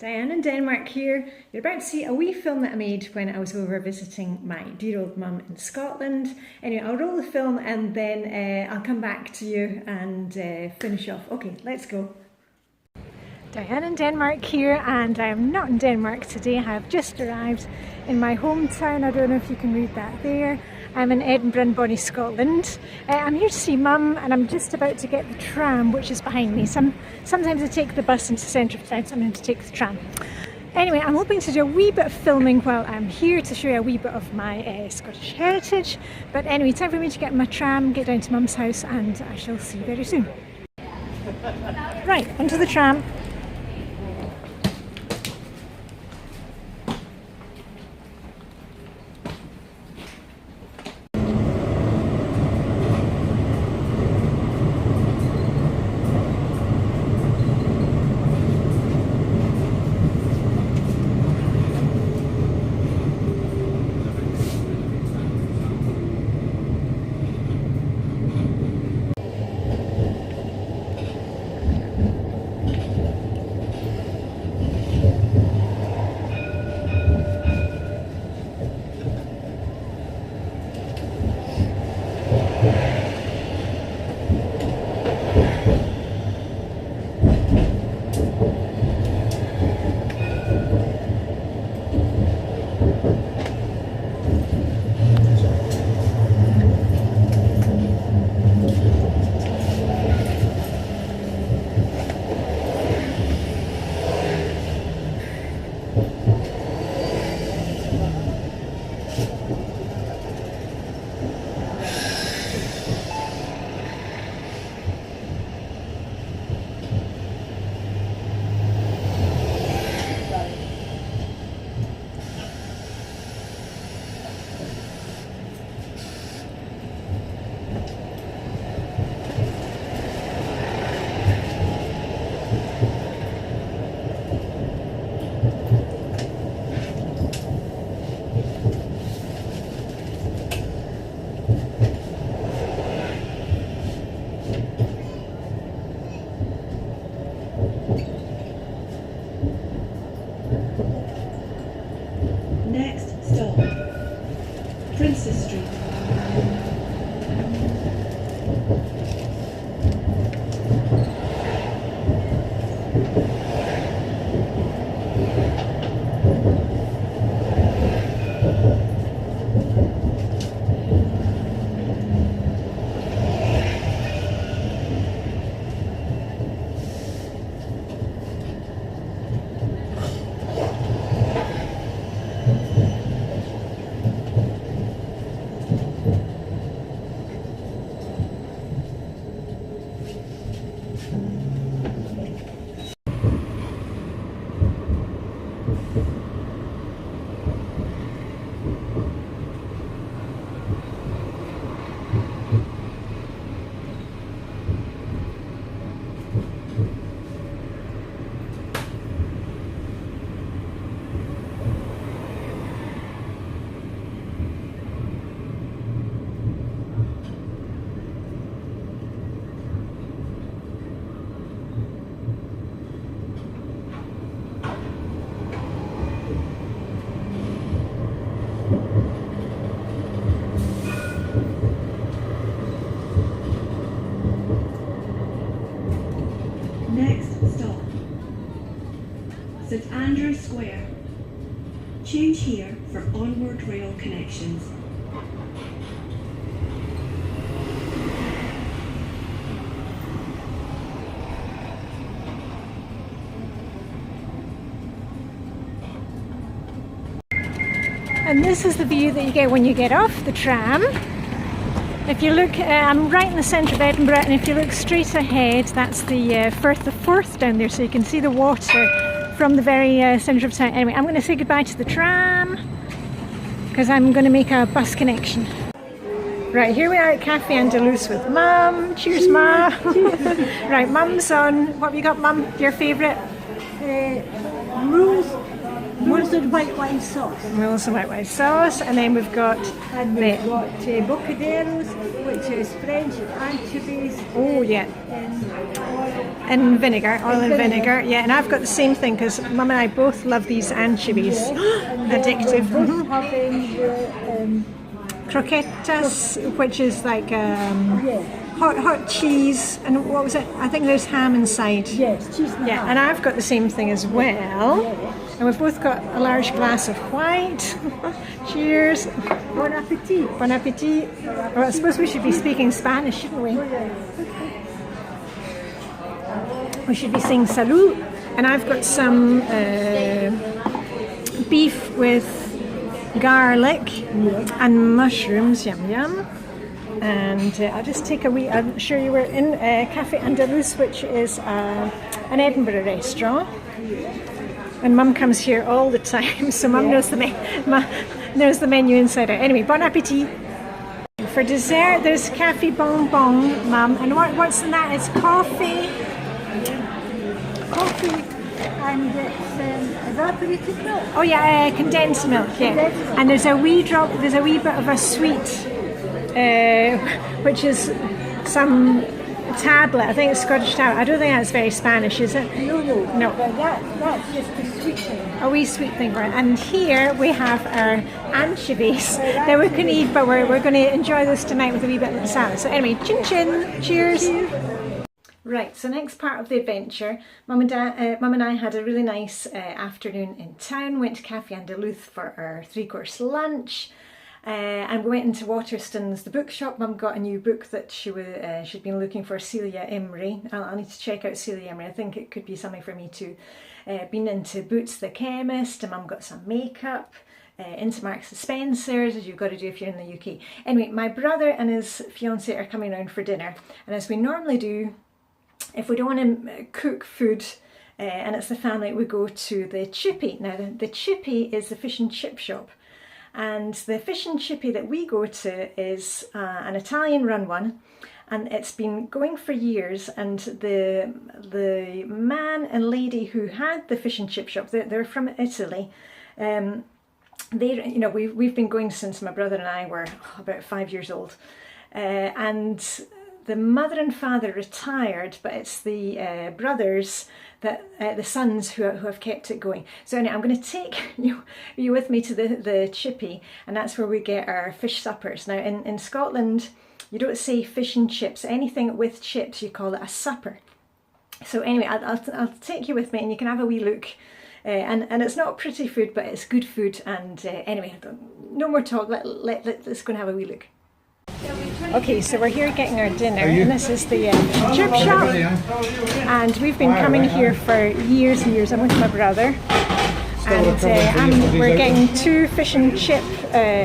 Diane in Denmark here. You're about to see a wee film that I made when I was over visiting my dear old mum in Scotland. Anyway, I'll roll the film and then I'll come back to you and finish off. Okay, let's go. Diane in Denmark here, and I am not in Denmark today. I have just arrived in my hometown. I don't know if you can read that there. I'm in Edinburgh in Bonnie, Scotland. I'm here to see Mum, and I'm just about to get the tram, which is behind me. Sometimes I take the bus into the centre of town, sometimes I take the tram. Anyway, I'm hoping to do a wee bit of filming while I'm here to show you a wee bit of my Scottish heritage. But anyway, time for me to get my tram, get down to Mum's house, and I shall see you very soon. Right, onto the tram. Next stop, Princess Street. Next stop, St Andrew's Square. Change here for onward rail connections. And this is the view that you get when you get off the tram. If you look, I'm right in the centre of Edinburgh, and if you look straight ahead, that's the Firth of Forth down there, so you can see the water from the very centre of town. Anyway, I'm going to say goodbye to the tram because I'm going to make a bus connection. Right, here we are at Cafe Andalus with Mum. Cheers, Ma. Right, Mum's on. What have you got, Mum? Your favourite? Mulled white wine sauce. Mulled white wine sauce, and then we've got And we've got bocaderos, which is French anchovies. Oh yeah. In oil in vinegar, oil and vinegar. Yeah, and I've got the same thing because Mum and I both love these anchovies. Addictive. Croquetas, which is like hot cheese, and what was it? I think there's ham inside. Yes, cheese and Yeah, ham. and I've got the same thing as well. And we've both got a large glass of white. Cheers. Bon appetit. Bon appetit. Well, I suppose we should be speaking Spanish, shouldn't we? We should be saying salud. And I've got some beef with garlic and mushrooms. Yum yum. And I'll just take a wee. I'm sure you were in Café Andaluz, which is an Edinburgh restaurant. And Mum comes here all the time, so Mum knows the knows the menu inside out. Anyway, bon appetit. For dessert, there's Café Bonbon, Mum. And what's in that? It's coffee. Coffee and it's evaporated milk. Oh yeah, condensed milk. Yeah. And there's a wee bit of a sweet, which is some tablet. I think it's Scottish tablet. I don't think that's very Spanish, is it? No. But that's just a sweet thing. A wee sweet thing for it. And here we have our anchovies that we can eat, but we're going to enjoy this tonight with a wee bit of salad. So anyway, chin chin, cheers. Right, so next part of the adventure, Mum and I had a really nice afternoon in town. Went to Café Andaluz for our 3-course lunch. And we went into Waterstones, the bookshop. Mum got a new book that she'd been looking for, Celia Imrie. I'll need to check out Celia Imrie. I think it could be something for me too. Been into Boots the Chemist, and Mum got some makeup. Into Marks and Spencer's, as you've got to do if you're in the UK. Anyway, my brother and his fiancée are coming round for dinner. And as we normally do, if we don't want to cook food, and it's the family, we go to the Chippy. Now, the Chippy is the fish and chip shop. And the fish and chippy that we go to is an Italian run one, and it's been going for years. And the man and lady who had the fish and chip shop, they're from Italy. We've been going since my brother and I were about 5 years old, and the mother and father retired, but it's the brothers, that the sons who have kept it going. So anyway, I'm going to take you with me to the Chippy, and that's where we get our fish suppers. Now in Scotland, you don't say fish and chips. Anything with chips, you call it a supper. So anyway, I'll take you with me, and you can have a wee look. And it's not pretty food, but it's good food. And anyway, no more talk. Let's go and have a wee look. Okay, so we're here getting our dinner, and this is the chip shop, and we've been coming here for years and years. I'm with my brother, and we're getting 2 fish and chip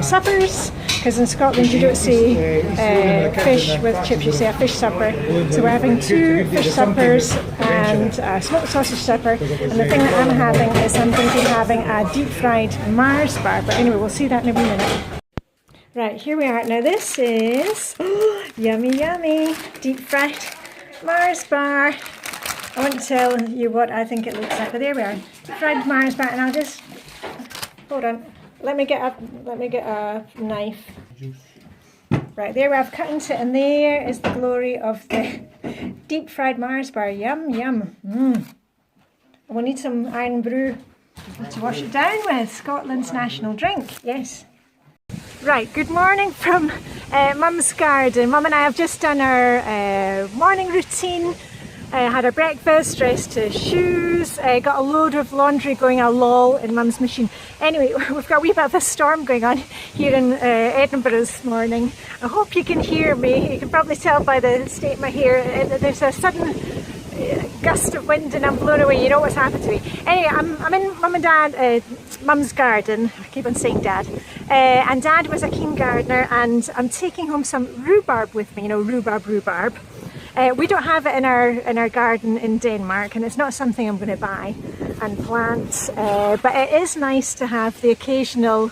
suppers, because in Scotland you don't say fish with chips, you say a fish supper. So we're having 2 fish suppers and a smoked sausage supper, and the thing that I'm having is I'm going to be having a deep fried Mars bar, but anyway, we'll see that in a wee minute. Right, here we are. Now this is yummy, yummy, deep fried Mars bar. I won't tell you what I think it looks like, but there we are, deep fried Mars bar. And I'll just hold on. Let me get a knife. Right, there I've cut into it, and there is the glory of the deep fried Mars bar. Yum, yum. We'll need some iron brew to wash it down with. Scotland's national drink. Yes. Right, good morning from Mum's garden. Mum and I have just done our morning routine, had our breakfast, dressed to shoes, got a load of laundry going a lol in Mum's machine. Anyway, we've got a wee bit of a storm going on here in Edinburgh this morning. I hope you can hear me. You can probably tell by the state of my hair. There's a sudden gust of wind and I'm blown away. You know what's happened to me. Anyway, I'm in Mum and Dad, Mum's garden. I keep on saying Dad. And Dad was a keen gardener, and I'm taking home some rhubarb with me. You know, rhubarb. We don't have it in our garden in Denmark, and it's not something I'm going to buy and plant. But it is nice to have the occasional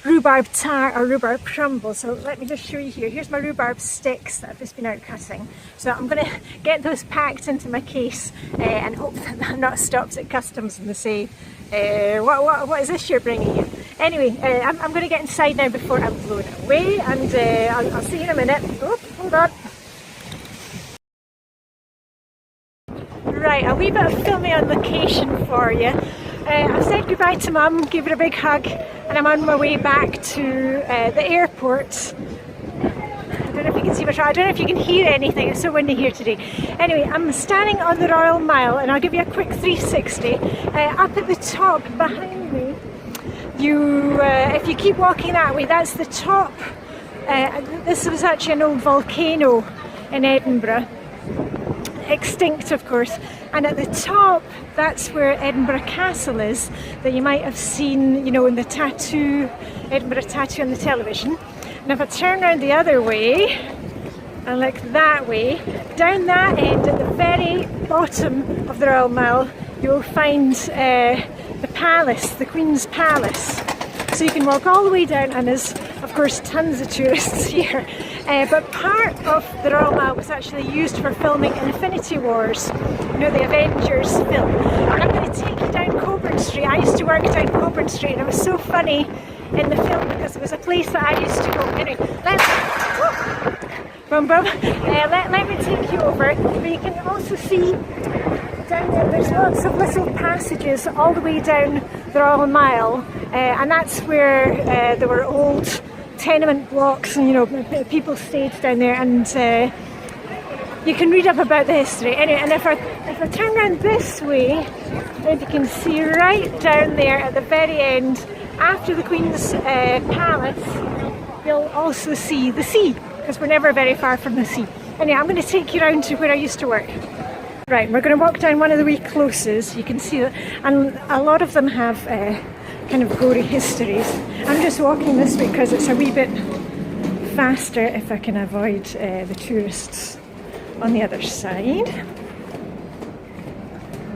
rhubarb tart or rhubarb crumble. So let me just show you here. Here's my rhubarb sticks that I've just been out cutting. So I'm going to get those packed into my case and hope that I'm not stopped at customs and they say, what is this you're bringing in? Anyway, I'm going to get inside now before I'm blown away, and I'll see you in a minute. Oh, hold on. Right, a wee bit of filming on location for you. I've said goodbye to Mum, gave her a big hug, and I'm on my way back to the airport. I don't know if you can see my truck, I don't know if you can hear anything, it's so windy here today. Anyway, I'm standing on the Royal Mile, and I'll give you a quick 360. Up at the top behind me, if you keep walking that way, that's the top. This was actually an old volcano in Edinburgh. Extinct, of course, and at the top that's where Edinburgh Castle is, that you might have seen, you know, in the Edinburgh tattoo on the television. And if I turn around the other way and look that way, down that end at the very bottom of the Royal Mile, you'll find the palace, the Queen's Palace. So you can walk all the way down, and there's of course tons of tourists here. But part of the Royal Mile was actually used for filming Infinity Wars, you know, the Avengers film. And I'm going to take you down Coburn Street. I used to work down Coburn Street, and it was so funny in the film because it was a place that I used to go. Anyway, let me take you over. But you can also see down there, there's lots of little passages all the way down the Royal Mile, and that's where there were old tenement blocks, and you know, people stayed down there, and you can read up about the history. Anyway, and if I turn around this way, if you can see right down there at the very end, after the Queen's Palace, you'll also see the sea, because we're never very far from the sea. Anyway, I'm going to take you around to where I used to work. Right, we're going to walk down one of the wee closes. You can see that, and a lot of them have kind of gory histories. I'm just walking this way because it's a wee bit faster if I can avoid the tourists on the other side.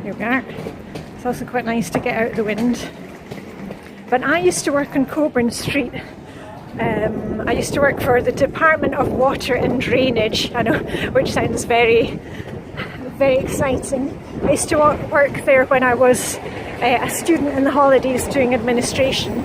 Here we are. It's also quite nice to get out of the wind. But I used to work on Coburn Street. I used to work for the Department of Water and Drainage, I know, which sounds very exciting. I used to work there when I was a student in the holidays doing administration.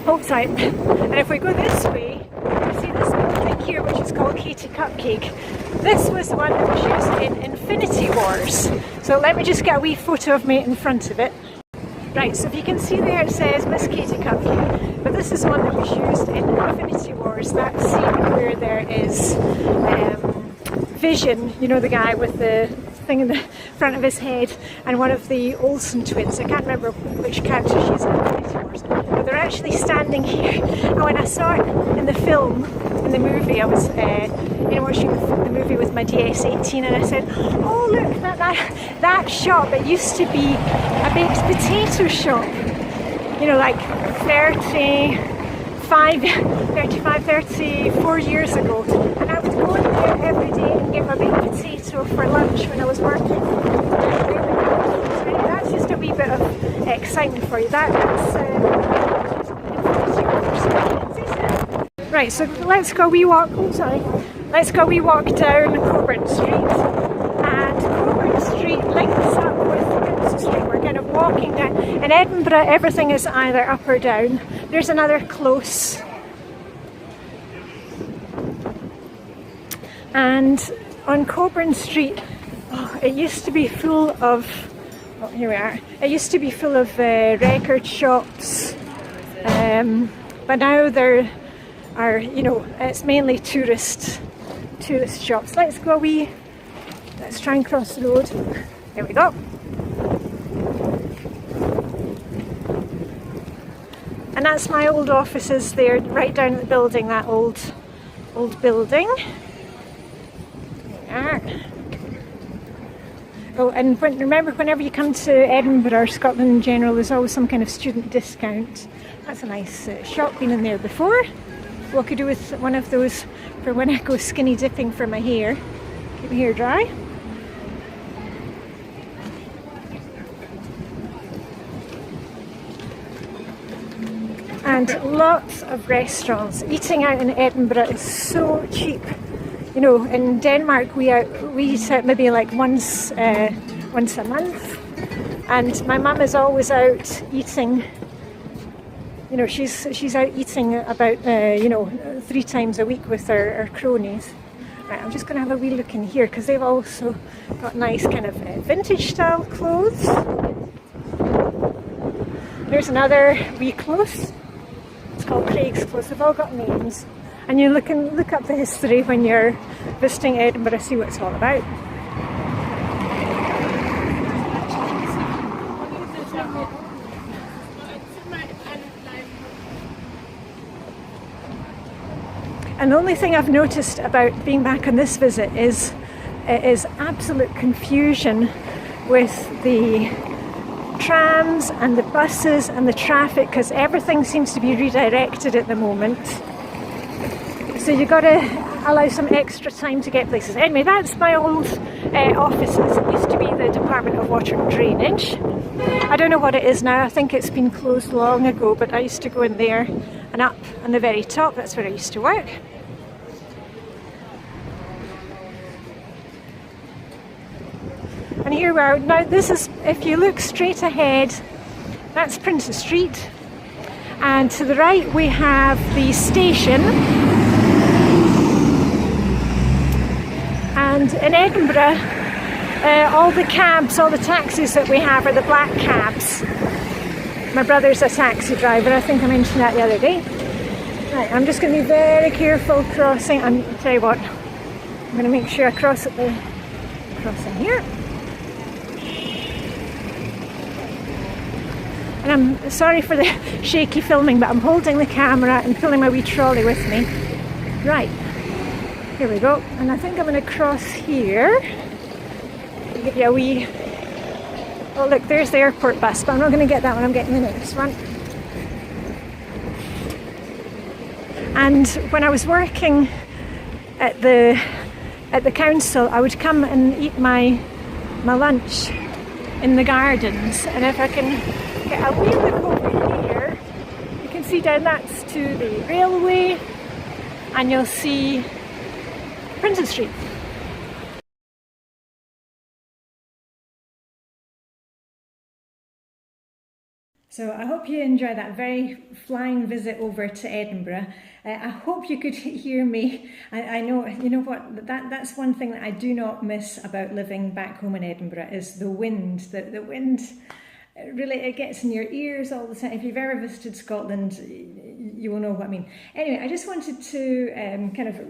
Oh, sorry. And if we go this way, you see this building here, which is called Katie Cupcake. This was the one that was used in Infinity Wars. So let me just get a wee photo of me in front of it. Right, so if you can see there, it says Miss Katie Cupcake, but this is the one that was used in Infinity Wars, that scene where there is Vision, you know, the guy with the thing in the front of his head, and one of the Olsen twins. I can't remember which character she's in Infinity Wars, but they're actually standing here. And when I saw it in the film, in the movie, I was watching the movie with my DS18, and I said, oh look, that shop, it used to be a baked potato shop, you know, like 34 years ago, and I would go in there every day and get my baked potato for lunch when I was working. So that's just a wee bit of excitement for you. Right, so let's go wee walk. Oh, sorry. Let's go wee walk down Coburn Street, and Coburn Street links up with Princes Street. We're kind of walking down. In Edinburgh, everything is either up or down. There's another close. And on Coburn Street, it used to be full of, here we are, it used to be full of record shops, but now there are, you know, it's mainly tourist shops. Let's try and cross the road. There we go. And that's my old offices there, right down at the building, that old building. Oh, and remember, whenever you come to Edinburgh or Scotland in general, there's always some kind of student discount. That's a nice shop, been in there before. What could do with one of those for when I go skinny dipping for my hair. Keep my hair dry. And lots of restaurants. Eating out in Edinburgh is so cheap. You know, in Denmark we eat out maybe like once a month, and my mum is always out eating. You know, she's out eating about 3 times a week with her cronies. Right, I'm just going to have a wee look in here because they've also got nice kind of vintage style clothes. There's another wee close. It's called Craig's Close. They've all got names. And you look up the history when you're visiting Edinburgh, see what it's all about. And the only thing I've noticed about being back on this visit is absolute confusion with the trams and the buses and the traffic, because everything seems to be redirected at the moment. So you've got to allow some extra time to get places. Anyway, that's my old offices. It used to be the Department of Water and Drainage. I don't know what it is now. I think it's been closed long ago, but I used to go in there and up on the very top. That's where I used to work. And here we are. Now this is, if you look straight ahead, that's Princess Street. And to the right we have the station. And in Edinburgh, all the cabs, all the taxis that we have are the black cabs. My brother's a taxi driver, I think I mentioned that the other day. Right, I'm just going to be very careful crossing. I'll tell you what, I'm going to make sure I cross at the crossing here. And I'm sorry for the shaky filming, but I'm holding the camera and pulling my wee trolley with me. Right, here we go. And I think I'm going to cross here. I'll give you a wee... Oh look, there's the airport bus, but I'm not going to get that one, I'm getting the next one. And when I was working at the council, I would come and eat my lunch in the gardens. And if I can get a wee look over here, you can see down that's to the railway, and you'll see Princess Street. So I hope you enjoyed that very flying visit over to Edinburgh. I hope you could hear me. I know, you know what, that's one thing that I do not miss about living back home in Edinburgh is the wind. The wind, really, it gets in your ears all the time. If you've ever visited Scotland, you will know what I mean. Anyway, I just wanted to kind of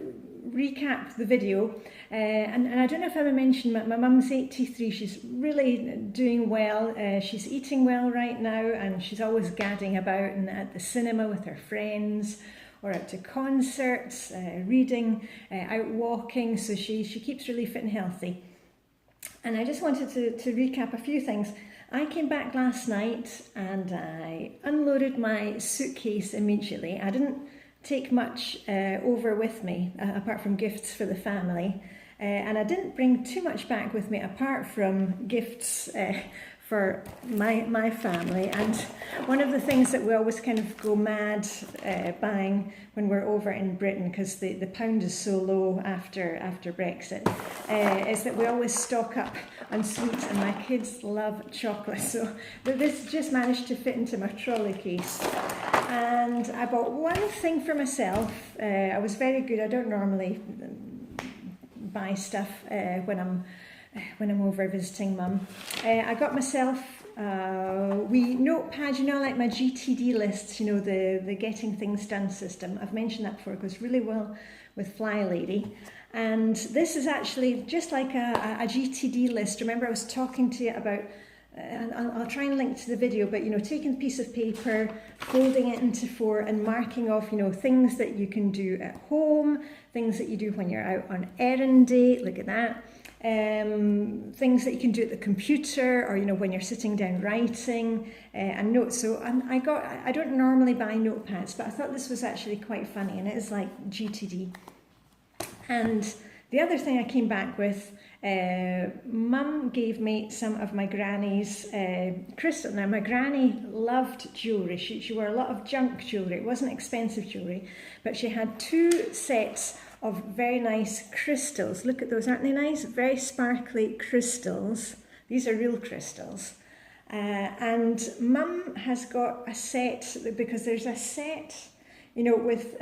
recap the video, and I don't know if I mentioned my mum's 83. She's really doing well. She's eating well right now, and she's always gadding about and at the cinema with her friends, or out to concerts, reading, out walking. So she keeps really fit and healthy. And I just wanted to recap a few things. I came back last night and I unloaded my suitcase immediately. I didn't take much over with me, apart from gifts for the family. And I didn't bring too much back with me, apart from gifts for my family. And one of the things that we always kind of go mad buying when we're over in Britain, because the pound is so low after Brexit, is that we always stock up on sweets, and my kids love chocolate. So this just managed to fit into my trolley case. And I bought one thing for myself. I was very good. I don't normally buy stuff when I'm over visiting Mum. I got myself a wee notepad, you know, like my GTD lists, you know, the getting things done system. I've mentioned that before. It goes really well with Flylady. And this is actually just like a GTD list. Remember, I was talking to you about, and I'll try and link to the video, but, you know, taking a piece of paper, folding it into 4 and marking off, you know, things that you can do at home, things that you do when you're out on errand day, look at that. Things that you can do at the computer, or, you know, when you're sitting down writing, and notes. So I don't normally buy notepads, but I thought this was actually quite funny, and it is like GTD. And the other thing I came back with, Mum gave me some of my granny's crystal. Now, my granny loved jewellery. She wore a lot of junk jewellery. It wasn't expensive jewellery, but she had 2 sets of very nice crystals. Look at those, aren't they nice? Very sparkly crystals. These are real crystals. And Mum has got a set, because there's a set with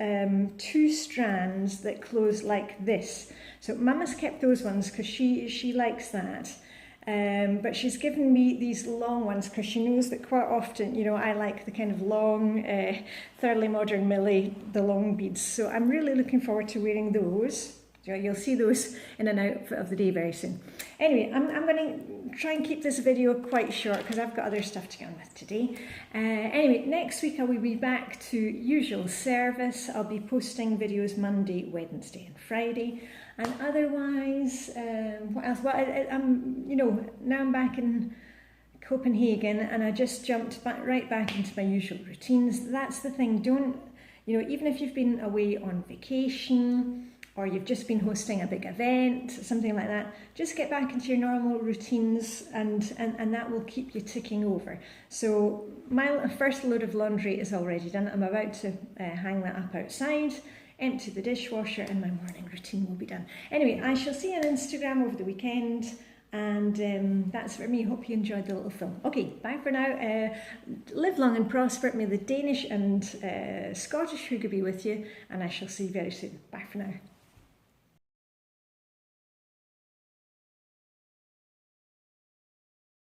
2 strands that close like this. So Mama's kept those ones because she likes that. But she's given me these long ones because she knows that quite often, I like the kind of long, thoroughly modern Millie, the long beads. So I'm really looking forward to wearing those. You'll see those in an outfit of the day very soon. Anyway, I'm going to try and keep this video quite short because I've got other stuff to get on with today. Anyway, next week I will be back to usual service. I'll be posting videos Monday, Wednesday and Friday. And otherwise, what else? Well, now I'm back in Copenhagen and I just jumped right back into my usual routines. That's the thing. Don't, even if you've been away on vacation, or you've just been hosting a big event, something like that, just get back into your normal routines and that will keep you ticking over. So my first load of laundry is already done. I'm about to hang that up outside, empty the dishwasher, and my morning routine will be done. Anyway, I shall see you on Instagram over the weekend, and that's for me. Hope you enjoyed the little film. Okay, bye for now. Live long and prosper. May the Danish and Scottish Hygge be with you, and I shall see you very soon. Bye for now.